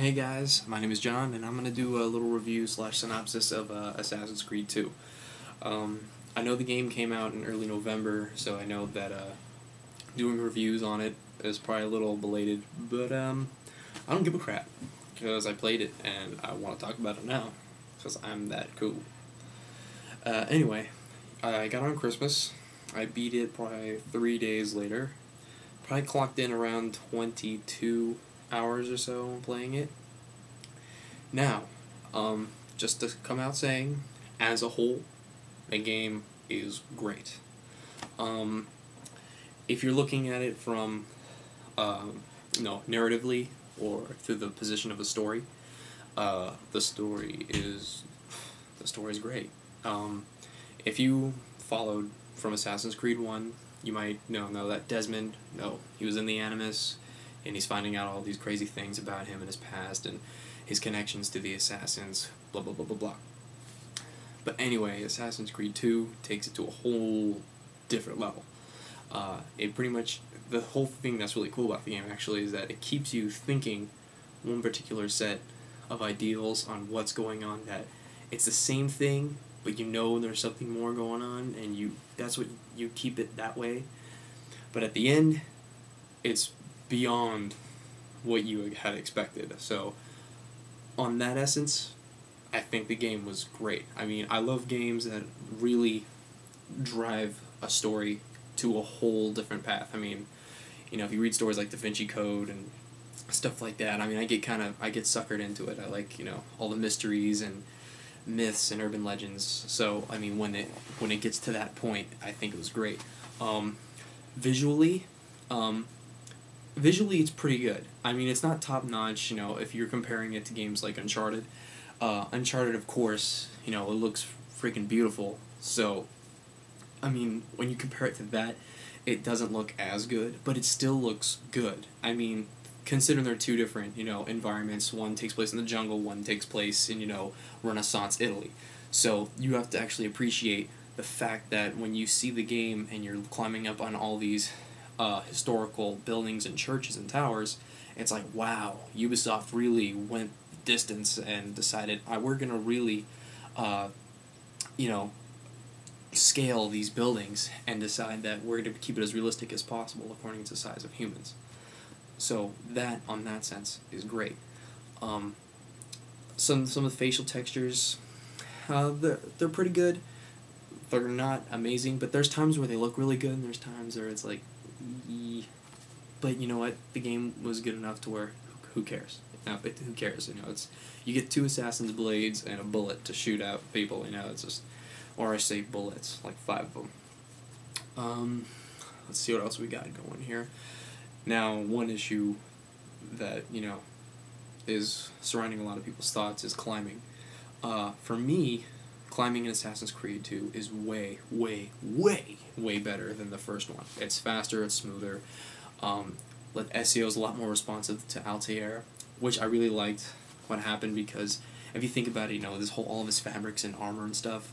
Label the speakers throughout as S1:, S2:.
S1: Hey guys, my name is John, and I'm going to do a little review slash synopsis of Assassin's Creed 2. I know the game came out in early November, so I know that doing reviews on it is probably a little belated, but I don't give a crap, because I played it, and I want to talk about it now, because I'm that cool. Anyway, I got on Christmas. I beat it probably 3 days later. Probably clocked in around 22 hours or so playing it. Now, just to come out saying, as a whole, the game is great. If you're looking at it from, narratively or through the position of a story, the story is great. If you followed from Assassin's Creed 1, you might know that Desmond, he was in the Animus, and he's finding out all these crazy things about him and his past and his connections to the assassins, blah blah blah blah blah. But anyway, Assassin's Creed 2 takes it to a whole different level. It pretty much, the whole thing that's really cool about the game actually is that it keeps you thinking one particular set of ideals on what's going on, that it's the same thing, but there's something more going on, and that's what you keep it that way. But at the end, it's beyond what you had expected. So, on that essence, I think the game was great. I mean, I love games that really drive a story to a whole different path. I mean, if you read stories like Da Vinci Code and stuff like that, I mean, I get suckered into it. I like, all the mysteries and myths and urban legends. So, I mean, when it gets to that point, I think it was great. Visually, it's pretty good. I mean, it's not top-notch, if you're comparing it to games like Uncharted. Uncharted, of course, it looks freaking beautiful. So, I mean, when you compare it to that, it doesn't look as good, but it still looks good. I mean, considering they're two different, environments. One takes place in the jungle, one takes place in, Renaissance Italy. So, you have to actually appreciate the fact that when you see the game and you're climbing up on all these historical buildings and churches and towers, it's like, wow, Ubisoft really went distance and decided, we're going to really, scale these buildings and decide that we're going to keep it as realistic as possible according to the size of humans. So that, on that sense, is great. Some of the facial textures, they're pretty good. They're not amazing, but there's times where they look really good, and there's times where it's like, but you know what? The game was good enough to where, who cares? Who cares? You get 2 assassin's blades and a bullet to shoot out people. It's just, or I say bullets, like 5 of them. Let's see what else we got going here. Now, one issue that is surrounding a lot of people's thoughts is climbing. For me, climbing in Assassin's Creed 2 is way, way, way, way better than the first one. It's faster, it's smoother. Ezio is a lot more responsive to Altair, which I really liked what happened, because if you think about it, all of his fabrics and armor and stuff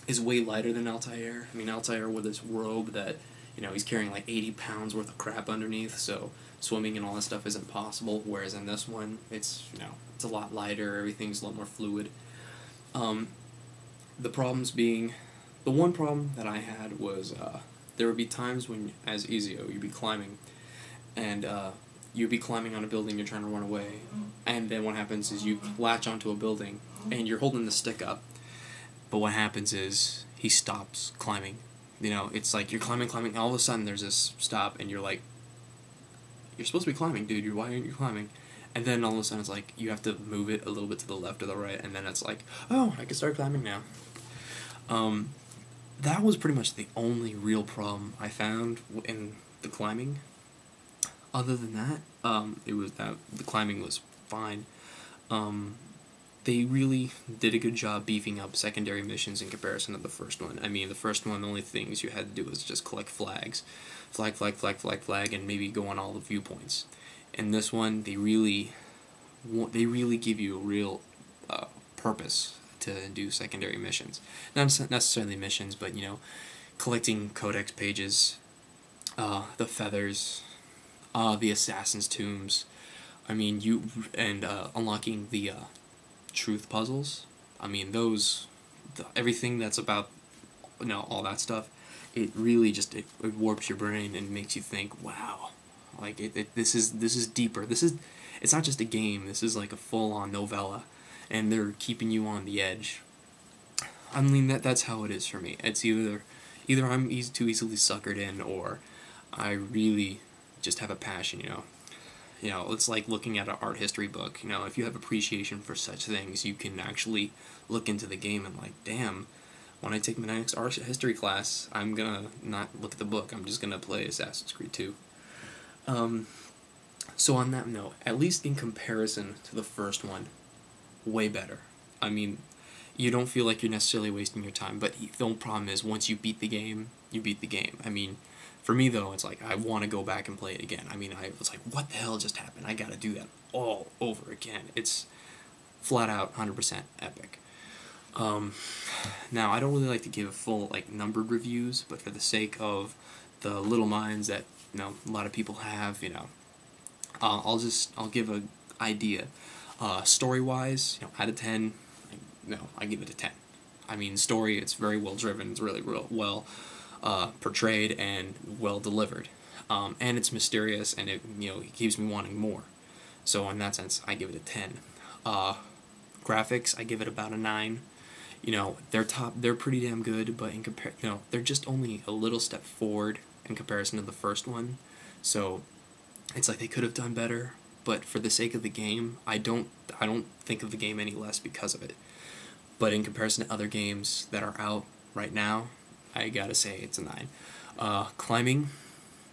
S1: is way lighter than Altair. I mean, Altair with his robe that, he's carrying like 80 pounds worth of crap underneath, so swimming and all that stuff isn't possible, whereas in this one, it's a lot lighter, everything's a lot more fluid. The one problem that I had was, there would be times when, as Ezio, you'd be climbing, and you'd be climbing on a building, you're trying to run away, and then what happens is you latch onto a building, and you're holding the stick up, but what happens is, he stops climbing. It's like, you're climbing, and all of a sudden there's this stop, and you're like, you're supposed to be climbing, dude, why aren't you climbing? And then all of a sudden it's like, you have to move it a little bit to the left or the right, and then it's like, oh, I can start climbing now. That was pretty much the only real problem I found in the climbing. Other than that, the climbing was fine. They really did a good job beefing up secondary missions in comparison to the first one. I mean, the first one, the only things you had to do was just collect flags. Flag, and maybe go on all the viewpoints. In this one, they really give you a real purpose to do secondary missions. Not necessarily missions, but, collecting codex pages, the feathers, the assassin's tombs, I mean, unlocking the truth puzzles. I mean, everything that's about, all that stuff. It really just it warps your brain and makes you think, wow, like this is deeper. It's not just a game. This is like a full-on novella, and they're keeping you on the edge. I mean, that's how it is for me. It's either I'm too easily suckered in, or I really just have a passion. It's like looking at an art history book. If you have appreciation for such things, you can actually look into the game and like, damn. When I take my next art history class, I'm gonna not look at the book. I'm just gonna play Assassin's Creed 2. So on that note, at least in comparison to the first one, way better. I mean, you don't feel like you're necessarily wasting your time, but the only problem is once you beat the game, you beat the game. I mean, for me though, it's like I want to go back and play it again. I mean, I was like, what the hell just happened? I gotta do that all over again. It's flat out 100% epic. Now, I don't really like to give full, numbered reviews, but for the sake of the little minds that, a lot of people have, I'll give an idea. Story-wise, out of 10, I give it a 10. I mean, story, it's very well driven, it's really well portrayed and well delivered. And it's mysterious, and it keeps me wanting more. So in that sense, I give it a 10. Graphics, I give it about a 9. They're pretty damn good, but they're just only a little step forward in comparison to the first one. So it's like they could have done better, but for the sake of the game, I don't think of the game any less because of it. But in comparison to other games that are out right now, I gotta say it's a 9. Climbing,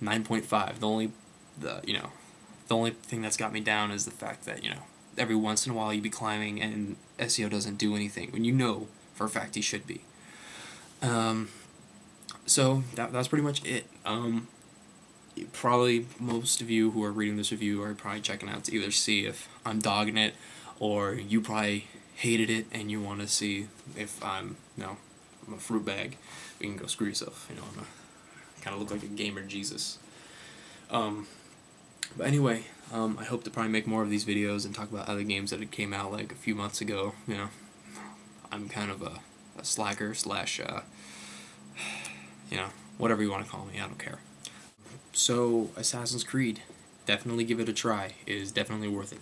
S1: 9.5. The only thing that's got me down is the fact that, every once in a while you be climbing and SEO doesn't do anything when for a fact he should be. So that's pretty much it. Probably most of you who are reading this review are probably checking out to either see if I'm dogging it, or you probably hated it and you want to see if I'm a fruit bag. You can go screw yourself. I'm kind of look like a gamer Jesus. But anyway, I hope to probably make more of these videos and talk about other games that had came out like a few months ago. I'm kind of a slacker / whatever you want to call me. I don't care. So Assassin's Creed, definitely give it a try. It is definitely worth it.